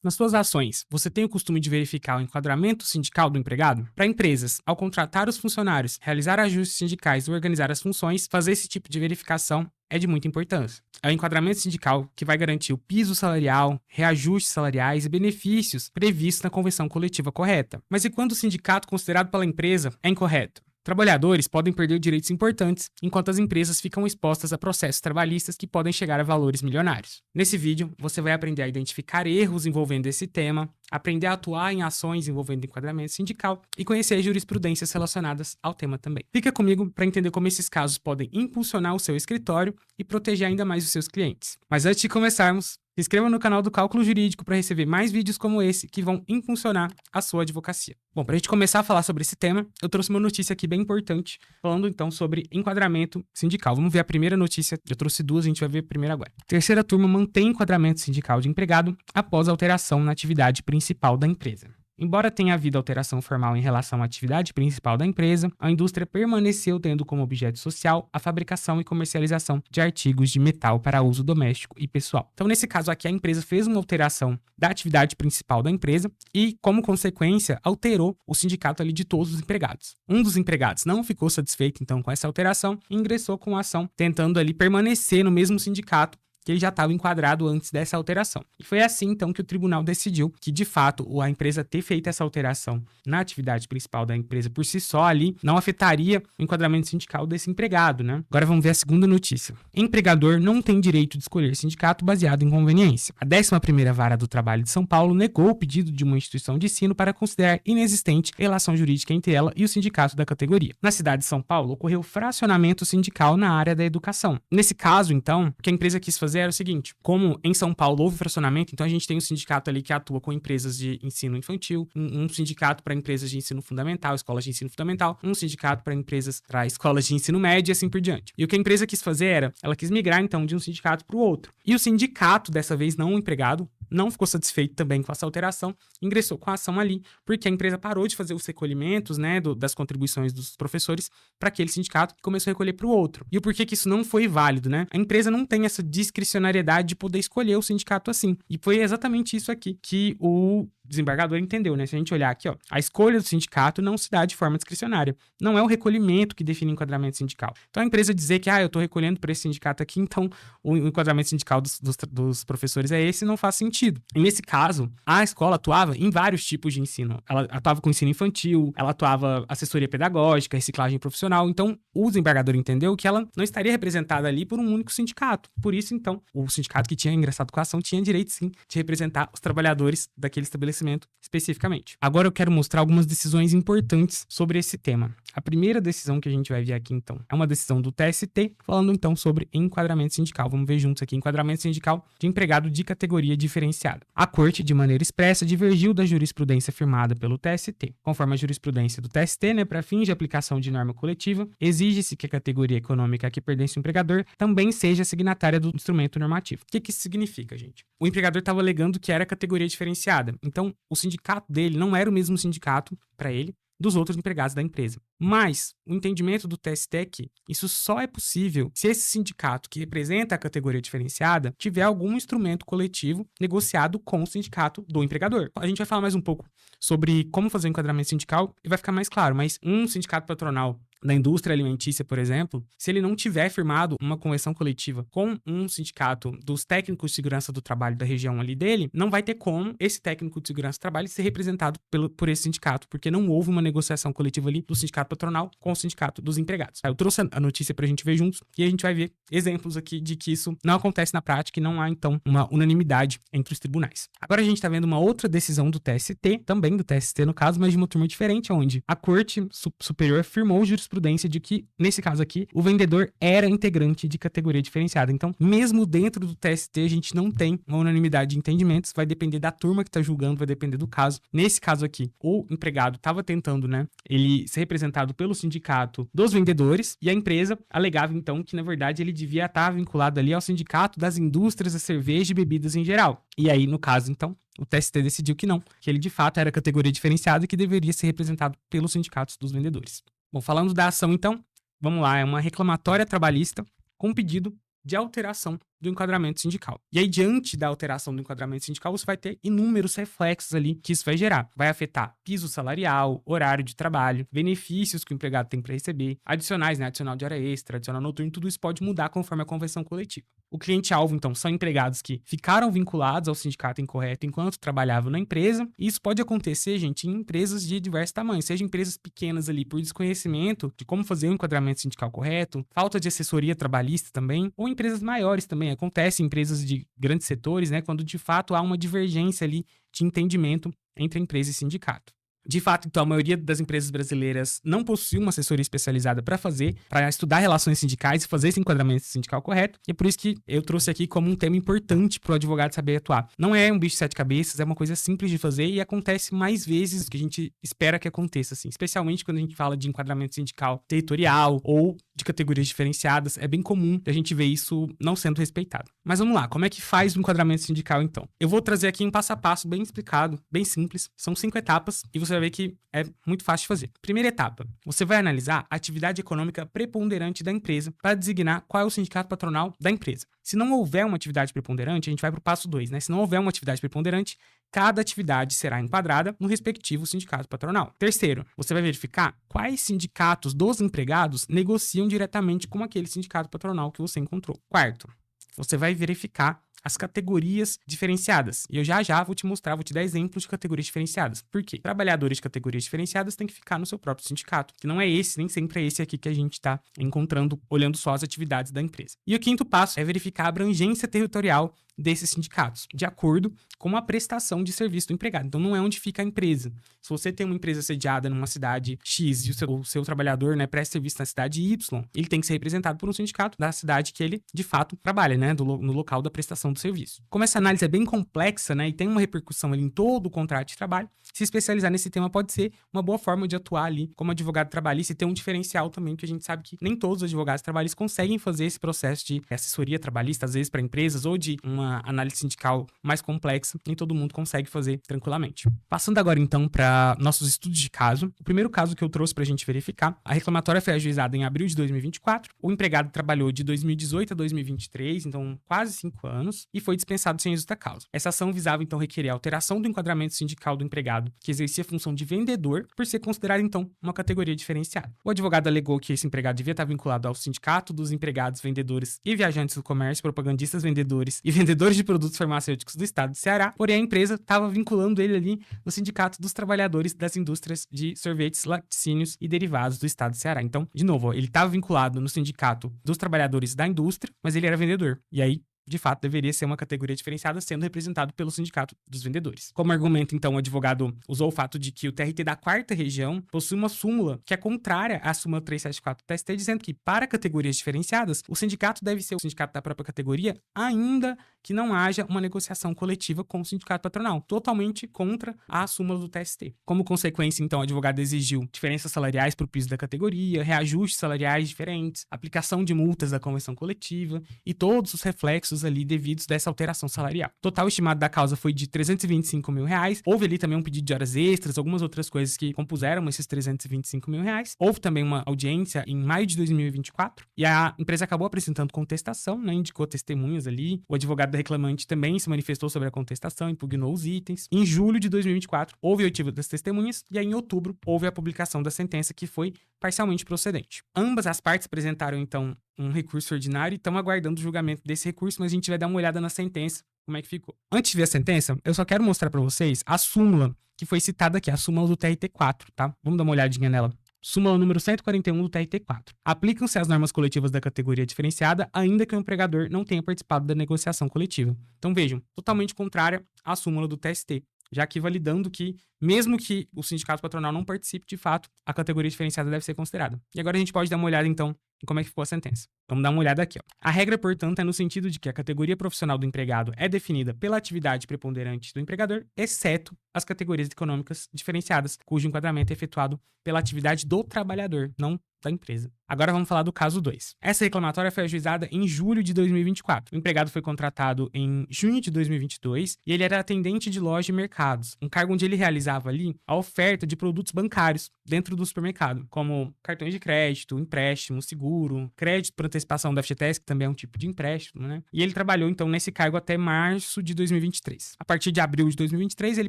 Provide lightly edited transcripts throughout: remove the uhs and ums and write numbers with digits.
Nas suas ações, você tem o costume de verificar o enquadramento sindical do empregado? Para empresas, ao contratar os funcionários, realizar ajustes sindicais e organizar as funções, fazer esse tipo de verificação é de muita importância. É o enquadramento sindical que vai garantir o piso salarial, reajustes salariais e benefícios previstos na convenção coletiva correta. Mas e quando o sindicato considerado pela empresa é incorreto? Trabalhadores podem perder direitos importantes, enquanto as empresas ficam expostas a processos trabalhistas que podem chegar a valores milionários. Nesse vídeo, você vai aprender a identificar erros envolvendo esse tema, aprender a atuar em ações envolvendo enquadramento sindical e conhecer as jurisprudências relacionadas ao tema também. Fica comigo para entender como esses casos podem impulsionar o seu escritório e proteger ainda mais os seus clientes. Mas antes de começarmos, se inscreva no canal do Cálculo Jurídico para receber mais vídeos como esse que vão impulsionar a sua advocacia. Bom, para a gente começar a falar sobre esse tema, eu trouxe uma notícia aqui bem importante, falando então sobre enquadramento sindical. Vamos ver a primeira notícia, eu trouxe duas, a gente vai ver a primeira agora. Terceira turma mantém enquadramento sindical de empregado após alteração na atividade principal da empresa. Embora tenha havido alteração formal em relação à atividade principal da empresa, a indústria permaneceu tendo como objeto social a fabricação e comercialização de artigos de metal para uso doméstico e pessoal. Então, nesse caso aqui, a empresa fez uma alteração da atividade principal da empresa e, como consequência, alterou o sindicato ali de todos os empregados. Um dos empregados não ficou satisfeito, então, com essa alteração e ingressou com a ação, tentando ali permanecer no mesmo sindicato que ele já estava enquadrado antes dessa alteração. E foi assim, então, que o tribunal decidiu que, de fato, a empresa ter feito essa alteração na atividade principal da empresa por si só ali não afetaria o enquadramento sindical desse empregado, né? Agora vamos ver a segunda notícia. Empregador não tem direito de escolher sindicato baseado em conveniência. A 11ª Vara do Trabalho de São Paulo negou o pedido de uma instituição de ensino para considerar inexistente relação jurídica entre ela e o sindicato da categoria. Na cidade de São Paulo, ocorreu fracionamento sindical na área da educação. Nesse caso, então, o que a empresa quis fazer era o seguinte: como em São Paulo houve fracionamento, então a gente tem um sindicato ali que atua com empresas de ensino infantil, um sindicato para empresas de ensino fundamental, escolas de ensino fundamental, um sindicato para empresas para escolas de ensino médio e assim por diante. E o que a empresa quis fazer era, ela quis migrar então de um sindicato para o outro. E o sindicato, dessa vez não o empregado, não ficou satisfeito também com essa alteração, ingressou com a ação ali, porque a empresa parou de fazer os recolhimentos, né, das contribuições dos professores para aquele sindicato e começou a recolher para o outro. E o porquê que isso não foi válido, né? A empresa não tem essa discricionariedade de poder escolher o sindicato assim. E foi exatamente isso aqui que o desembargador entendeu, né? Se a gente olhar aqui, ó, a escolha do sindicato não se dá de forma discricionária. Não é o recolhimento que define o enquadramento sindical. Então a empresa dizer que, eu tô recolhendo para esse sindicato aqui, então o enquadramento sindical dos professores é esse, não faz sentido. E nesse caso, a escola atuava em vários tipos de ensino. Ela atuava com ensino infantil, ela atuava assessoria pedagógica, reciclagem profissional. Então o desembargador entendeu que ela não estaria representada ali por um único sindicato. Por isso, então, o sindicato que tinha ingressado com a ação tinha direito, sim, de representar os trabalhadores daquele estabelecimento especificamente. Agora eu quero mostrar algumas decisões importantes sobre esse tema. A primeira decisão que a gente vai ver aqui, então, é uma decisão do TST, falando, então, sobre enquadramento sindical. Vamos ver juntos aqui, enquadramento sindical de empregado de categoria diferenciada. A Corte, de maneira expressa, divergiu da jurisprudência firmada pelo TST. Conforme a jurisprudência do TST, né, para fins de aplicação de norma coletiva, exige-se que a categoria econômica a que pertence o empregador também seja signatária do instrumento normativo. O que isso significa, gente? O empregador estava alegando que era categoria diferenciada. Então, o sindicato dele não era o mesmo sindicato, para ele, dos outros empregados da empresa. Mas o entendimento do TST é que isso só é possível se esse sindicato que representa a categoria diferenciada tiver algum instrumento coletivo negociado com o sindicato do empregador. A gente vai falar mais um pouco sobre como fazer o enquadramento sindical e vai ficar mais claro, mas um sindicato patronal da indústria alimentícia, por exemplo, se ele não tiver firmado uma convenção coletiva com um sindicato dos técnicos de segurança do trabalho da região ali dele, não vai ter como esse técnico de segurança do trabalho ser representado por esse sindicato, porque não houve uma negociação coletiva ali do sindicato patronal com o sindicato dos empregados. Eu trouxe a notícia pra gente ver juntos e a gente vai ver exemplos aqui de que isso não acontece na prática e não há, então, uma unanimidade entre os tribunais. Agora a gente tá vendo uma outra decisão do TST, também do TST no caso, mas de uma turma diferente, onde a Corte Superior firmou jurisprudência de que, nesse caso aqui, o vendedor era integrante de categoria diferenciada. Então, mesmo dentro do TST, a gente não tem uma unanimidade de entendimentos, vai depender da turma que está julgando, vai depender do caso. Nesse caso aqui, o empregado estava tentando, né, ele ser representado pelo sindicato dos vendedores e a empresa alegava, então, que, na verdade, ele devia estar vinculado ali ao sindicato das indústrias da cerveja e bebidas em geral. E aí, no caso, então, o TST decidiu que não, que ele de fato era categoria diferenciada e que deveria ser representado pelos sindicatos dos vendedores. Bom, falando da ação, então, vamos lá, é uma reclamatória trabalhista com pedido de alteração do enquadramento sindical. E aí, diante da alteração do enquadramento sindical, você vai ter inúmeros reflexos ali que isso vai gerar. Vai afetar piso salarial, horário de trabalho, benefícios que o empregado tem para receber, adicionais, né? Adicional de hora extra, adicional noturno, tudo isso pode mudar conforme a convenção coletiva. O cliente-alvo, então, são empregados que ficaram vinculados ao sindicato incorreto enquanto trabalhavam na empresa. E isso pode acontecer, gente, em empresas de diversos tamanhos, seja empresas pequenas ali por desconhecimento de como fazer o enquadramento sindical correto, falta de assessoria trabalhista também, ou empresas maiores também. Acontece em empresas de grandes setores, né, quando de fato há uma divergência ali de entendimento entre empresa e sindicato. De fato, então, a maioria das empresas brasileiras não possui uma assessoria especializada para estudar relações sindicais e fazer esse enquadramento sindical correto. E é por isso que eu trouxe aqui como um tema importante para o advogado saber atuar. Não é um bicho de sete cabeças, é uma coisa simples de fazer e acontece mais vezes do que a gente espera que aconteça, assim. Especialmente quando a gente fala de enquadramento sindical territorial ou de categorias diferenciadas. É bem comum a gente ver isso não sendo respeitado. Mas vamos lá, como é que faz o enquadramento sindical, então? Eu vou trazer aqui um passo a passo bem explicado, bem simples. São 5 etapas e você vai ver que é muito fácil de fazer. Primeira etapa, você vai analisar a atividade econômica preponderante da empresa para designar qual é o sindicato patronal da empresa. Se não houver uma atividade preponderante, a gente vai para o passo 2, né? Se não houver uma atividade preponderante, cada atividade será enquadrada no respectivo sindicato patronal. Terceiro, você vai verificar quais sindicatos dos empregados negociam diretamente com aquele sindicato patronal que você encontrou. Quarto, você vai verificar as categorias diferenciadas. E eu já vou te mostrar, vou te dar exemplos de categorias diferenciadas. Por quê? Trabalhadores de categorias diferenciadas têm que ficar no seu próprio sindicato, que não é esse, nem sempre é esse aqui que a gente está encontrando, olhando só as atividades da empresa. E o quinto passo é verificar a abrangência territorial desses sindicatos, de acordo com a prestação de serviço do empregado. Então, não é onde fica a empresa. Se você tem uma empresa sediada numa cidade X e o seu trabalhador, né, presta serviço na cidade Y, ele tem que ser representado por um sindicato da cidade que ele, de fato, trabalha, né, no local da prestação do serviço. Como essa análise é bem complexa, né, e tem uma repercussão ali em todo o contrato de trabalho, se especializar nesse tema pode ser uma boa forma de atuar ali como advogado trabalhista e ter um diferencial também, porque a gente sabe que nem todos os advogados trabalhistas conseguem fazer esse processo de assessoria trabalhista, às vezes para empresas, ou de uma análise sindical mais complexa, nem todo mundo consegue fazer tranquilamente. Passando agora então para nossos estudos de caso, o primeiro caso que eu trouxe para a gente verificar, a reclamatória foi ajuizada em abril de 2024, o empregado trabalhou de 2018 a 2023, então quase 5 anos, e foi dispensado sem justa causa. Essa ação visava então requerer a alteração do enquadramento sindical do empregado, que exercia a função de vendedor, por ser considerado então uma categoria diferenciada. O advogado alegou que esse empregado devia estar vinculado ao sindicato dos empregados, vendedores e viajantes do comércio, propagandistas, vendedores e vendedores de produtos farmacêuticos do estado de Ceará, porém a empresa estava vinculando ele ali no sindicato dos trabalhadores das indústrias de sorvetes, laticínios e derivados do estado de Ceará. Então, de novo, ele estava vinculado no sindicato dos trabalhadores da indústria, mas ele era vendedor. E aí, de fato, deveria ser uma categoria diferenciada, sendo representado pelo sindicato dos vendedores. Como argumento, então, o advogado usou o fato de que o TRT da 4ª região possui uma súmula que é contrária à súmula 374 do TST, dizendo que, para categorias diferenciadas, o sindicato deve ser o sindicato da própria categoria, ainda que não haja uma negociação coletiva com o sindicato patronal, totalmente contra a súmula do TST. Como consequência, então, o advogado exigiu diferenças salariais para o piso da categoria, reajustes salariais diferentes, aplicação de multas da convenção coletiva e todos os reflexos ali devidos dessa alteração salarial. O total estimado da causa foi de R$325 mil. Houve ali também um pedido de horas extras, algumas outras coisas que compuseram esses R$325 mil. Houve também uma audiência em maio de 2024 e a empresa acabou apresentando contestação, né, indicou testemunhas ali. O advogado da reclamante também se manifestou sobre a contestação, impugnou os itens. Em julho de 2024, houve o oitivo das testemunhas e aí em outubro houve a publicação da sentença que foi parcialmente procedente. Ambas as partes apresentaram, então, um recurso ordinário e estão aguardando o julgamento desse recurso, mas a gente vai dar uma olhada na sentença, como é que ficou. Antes de ver a sentença, eu só quero mostrar para vocês a súmula que foi citada aqui, a súmula do TRT4, tá? Vamos dar uma olhadinha nela. Súmula número 141 do TRT4. Aplicam-se as normas coletivas da categoria diferenciada, ainda que o empregador não tenha participado da negociação coletiva. Então vejam, totalmente contrária à súmula do TST, já que validando que, mesmo que o sindicato patronal não participe de fato, a categoria diferenciada deve ser considerada. E agora a gente pode dar uma olhada, então, em como é que ficou a sentença. Vamos dar uma olhada aqui, ó. A regra, portanto, é no sentido de que a categoria profissional do empregado é definida pela atividade preponderante do empregador, exceto as categorias econômicas diferenciadas, cujo enquadramento é efetuado pela atividade do trabalhador, não da empresa. Agora vamos falar do caso 2. Essa reclamatória foi ajuizada em julho de 2024. O empregado foi contratado em junho de 2022 e ele era atendente de loja e mercados, um cargo onde ele realizava ali a oferta de produtos bancários dentro do supermercado, como cartões de crédito, empréstimos, seguros, seguro, crédito por antecipação da FGTS, que também é um tipo de empréstimo, né? E ele trabalhou, então, nesse cargo até março de 2023. A partir de abril de 2023, ele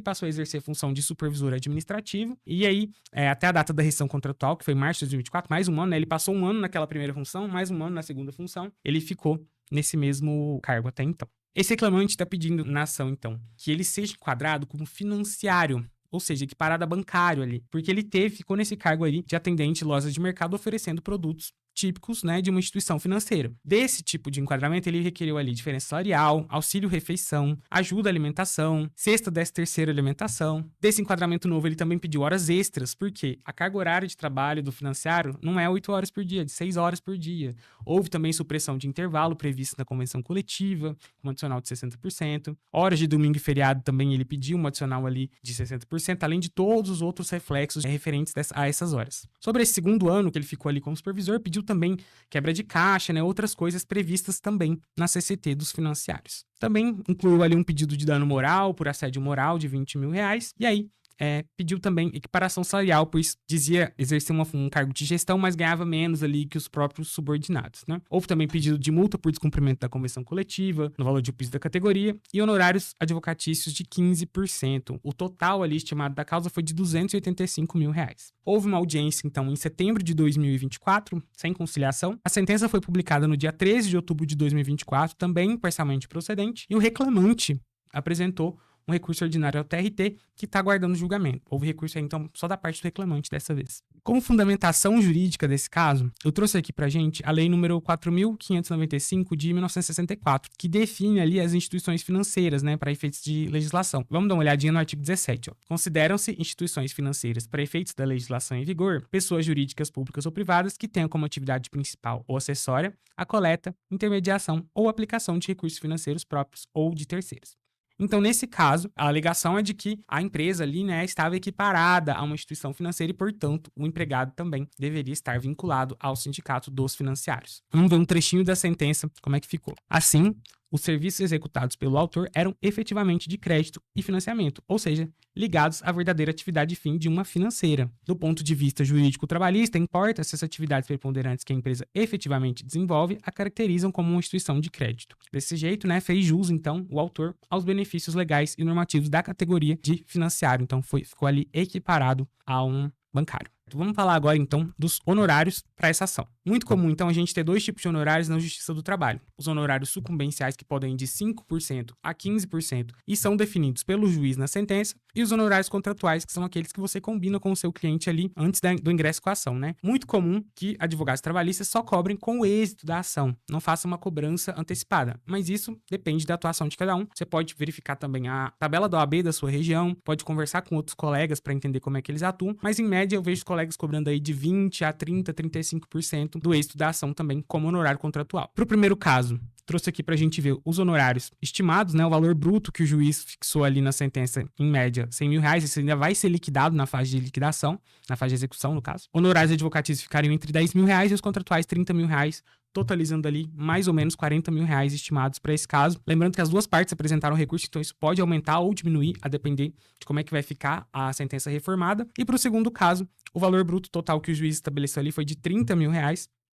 passou a exercer a função de supervisor administrativo, e aí, até a data da rescisão contratual, que foi março de 2024, mais um ano, né? Ele passou um ano naquela primeira função, mais um ano na segunda função, ele ficou nesse mesmo cargo até então. Esse reclamante está pedindo na ação, então, que ele seja enquadrado como financiário, ou seja, equiparado a bancário ali, porque ele ficou nesse cargo ali de atendente em lojas de mercado oferecendo produtos típicos, né, de uma instituição financeira. Desse tipo de enquadramento, ele requeriu ali diferença salarial, auxílio-refeição, ajuda à alimentação, cesta 13ª alimentação. Desse enquadramento novo, ele também pediu horas extras, porque a carga horária de trabalho do financiário não é 8 horas por dia, é de 6 horas por dia. Houve também supressão de intervalo prevista na convenção coletiva, com um adicional de 60%. Horas de domingo e feriado também ele pediu um adicional ali de 60%, além de todos os outros reflexos referentes a essas horas. Sobre esse segundo ano que ele ficou ali como supervisor, pediu também quebra de caixa, né, outras coisas previstas também na CCT dos financiários. Também incluiu ali um pedido de dano moral por assédio moral de R$20 mil, e aí pediu também equiparação salarial, pois dizia exercer um cargo de gestão, mas ganhava menos ali que os próprios subordinados, né? Houve também pedido de multa por descumprimento da convenção coletiva, no valor de piso da categoria, e honorários advocatícios de 15%. O total ali estimado da causa foi de R$285 mil. Houve uma audiência, então, em setembro de 2024, sem conciliação. A sentença foi publicada no dia 13 de outubro de 2024, também parcialmente procedente, e o reclamante apresentou um recurso ordinário ao TRT que está aguardando julgamento. Houve recurso aí, então, só da parte do reclamante dessa vez. Como fundamentação jurídica desse caso, eu trouxe aqui pra gente a lei número 4.595 de 1964, que define ali as instituições financeiras, né, para efeitos de legislação. Vamos dar uma olhadinha no artigo 17, ó. Consideram-se instituições financeiras para efeitos da legislação em vigor pessoas jurídicas públicas ou privadas que tenham como atividade principal ou acessória a coleta, intermediação ou aplicação de recursos financeiros próprios ou de terceiros. Então, nesse caso, a alegação é de que a empresa ali, né, estava equiparada a uma instituição financeira e, portanto, o empregado também deveria estar vinculado ao sindicato dos financiários. Vamos ver um trechinho da sentença, como é que ficou. Assim, os serviços executados pelo autor eram efetivamente de crédito e financiamento, ou seja, ligados à verdadeira atividade fim de uma financeira. Do ponto de vista jurídico-trabalhista, importa se as atividades preponderantes que a empresa efetivamente desenvolve a caracterizam como uma instituição de crédito. Desse jeito, né, fez jus, então, o autor aos benefícios legais e normativos da categoria de financiário. Então, ficou ali equiparado a um bancário. Vamos falar agora, então, dos honorários para essa ação. Muito comum, então, a gente ter dois tipos de honorários na Justiça do Trabalho. Os honorários sucumbenciais, que podem ir de 5% a 15% e são definidos pelo juiz na sentença, e os honorários contratuais, que são aqueles que você combina com o seu cliente ali antes do ingresso com a ação, né? Muito comum que advogados trabalhistas só cobrem com o êxito da ação, não façam uma cobrança antecipada, mas isso depende da atuação de cada um. Você pode verificar também a tabela da OAB da sua região, pode conversar com outros colegas para entender como é que eles atuam, mas em média eu vejo colegas cobrando aí de 20 a 30, 35% do êxito da ação também como honorário contratual. Para o primeiro caso, trouxe aqui para a gente ver os honorários estimados, né, o valor bruto que o juiz fixou ali na sentença, em média, R$100 mil, isso ainda vai ser liquidado na fase de liquidação, na fase de execução, no caso. Honorários advocatícios ficariam entre R$10 mil e os contratuais R$30 mil, totalizando ali mais ou menos R$40 mil estimados para esse caso. Lembrando que as duas partes apresentaram recurso, então isso pode aumentar ou diminuir, a depender de como é que vai ficar a sentença reformada. E para o segundo caso, o valor bruto total que o juiz estabeleceu ali foi de R$30 mil,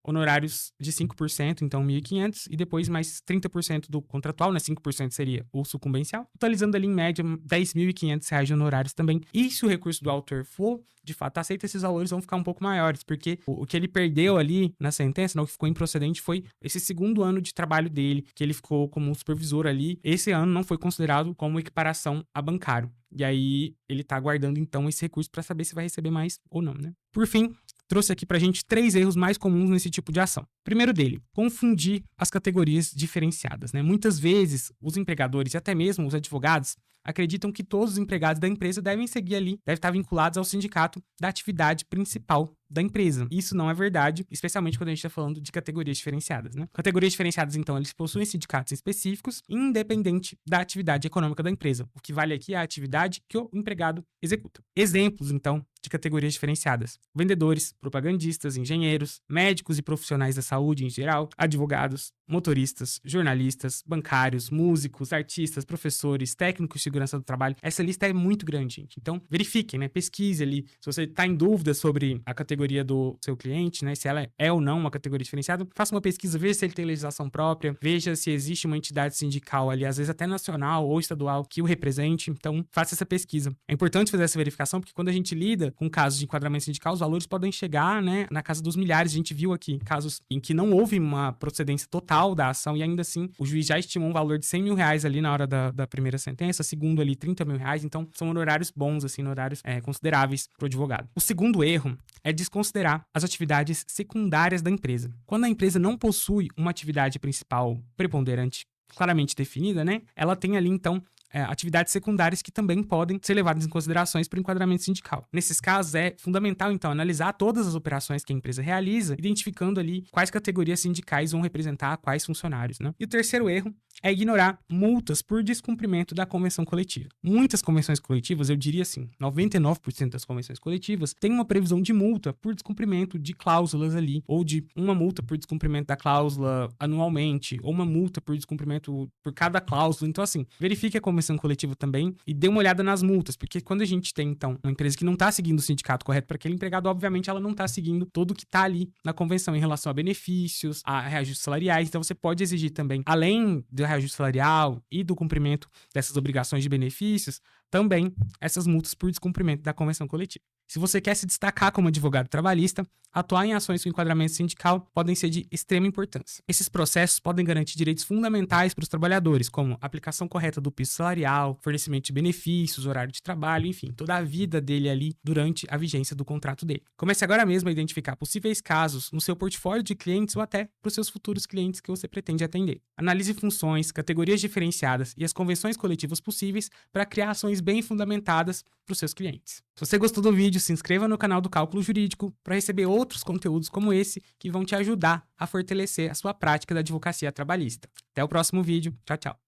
honorários de 5%, então 1.500, e depois mais 30% do contratual, né? 5% seria o sucumbencial, totalizando ali em média R$10.500 de honorários também. E se o recurso do autor for, de fato, aceito, esses valores vão ficar um pouco maiores, porque o que ele perdeu ali na sentença, não, o que ficou improcedente, foi esse segundo ano de trabalho dele, que ele ficou como supervisor ali. Esse ano não foi considerado como equiparação a bancário. E aí ele tá aguardando então esse recurso para saber se vai receber mais ou não, né? Por fim, trouxe aqui pra gente 3 erros mais comuns nesse tipo de ação. Primeiro dele, confundir as categorias diferenciadas, né? Muitas vezes, os empregadores e até mesmo os advogados acreditam que todos os empregados da empresa devem seguir ali, devem estar vinculados ao sindicato da atividade principal da empresa. Isso não é verdade, especialmente quando a gente está falando de categorias diferenciadas, né? Categorias diferenciadas, então, eles possuem sindicatos específicos, independente da atividade econômica da empresa. O que vale aqui é a atividade que o empregado executa. Exemplos, então, de categorias diferenciadas: vendedores, propagandistas, engenheiros, médicos e profissionais da saúde em geral, advogados, motoristas, jornalistas, bancários, músicos, artistas, professores, técnicos de segurança do trabalho. Essa lista é muito grande, gente. Então, verifiquem, né? Pesquise ali. Se você está em dúvida sobre a categoria do seu cliente, né? Se ela é ou não uma categoria diferenciada, faça uma pesquisa, veja se ele tem legislação própria, veja se existe uma entidade sindical ali, às vezes até nacional ou estadual, que o represente. Então, faça essa pesquisa. É importante fazer essa verificação, porque quando a gente lida com casos de enquadramento sindical, os valores podem chegar, né, na casa dos milhares. A gente viu aqui casos em que não houve uma procedência total da ação e ainda assim o juiz já estimou um valor de 100 mil reais ali na hora da primeira sentença, segundo ali 30 mil reais. Então, são honorários bons, assim, honorários consideráveis para o advogado. O segundo erro é desconsiderar as atividades secundárias da empresa. Quando a empresa não possui uma atividade principal preponderante claramente definida, né, ela tem ali, então, atividades secundárias que também podem ser levadas em considerações para o enquadramento sindical. Nesses casos, é fundamental, então, analisar todas as operações que a empresa realiza, identificando ali quais categorias sindicais vão representar quais funcionários, né? E o terceiro erro é ignorar multas por descumprimento da convenção coletiva. Muitas convenções coletivas, eu diria assim, 99% das convenções coletivas têm uma previsão de multa por descumprimento de cláusulas ali, ou de uma multa por descumprimento da cláusula anualmente, ou uma multa por descumprimento por cada cláusula. Então, assim, verifique a convenção coletiva também e dê uma olhada nas multas, porque quando a gente tem, então, uma empresa que não está seguindo o sindicato correto para aquele empregado, obviamente ela não está seguindo tudo que está ali na convenção em relação a benefícios, a reajustes salariais. Então, você pode exigir também, além do reajuste salarial e do cumprimento dessas obrigações de benefícios, também essas multas por descumprimento da convenção coletiva. Se você quer se destacar como advogado trabalhista, atuar em ações com enquadramento sindical podem ser de extrema importância. Esses processos podem garantir direitos fundamentais para os trabalhadores, como aplicação correta do piso salarial, fornecimento de benefícios, horário de trabalho, enfim, toda a vida dele ali durante a vigência do contrato dele. Comece agora mesmo a identificar possíveis casos no seu portfólio de clientes ou até para os seus futuros clientes que você pretende atender. Analise funções, categorias diferenciadas e as convenções coletivas possíveis para criar ações bem fundamentadas para os seus clientes. Se você gostou do vídeo, se inscreva no canal do Cálculo Jurídico para receber outros conteúdos como esse que vão te ajudar a fortalecer a sua prática da advocacia trabalhista. Até o próximo vídeo. Tchau, tchau.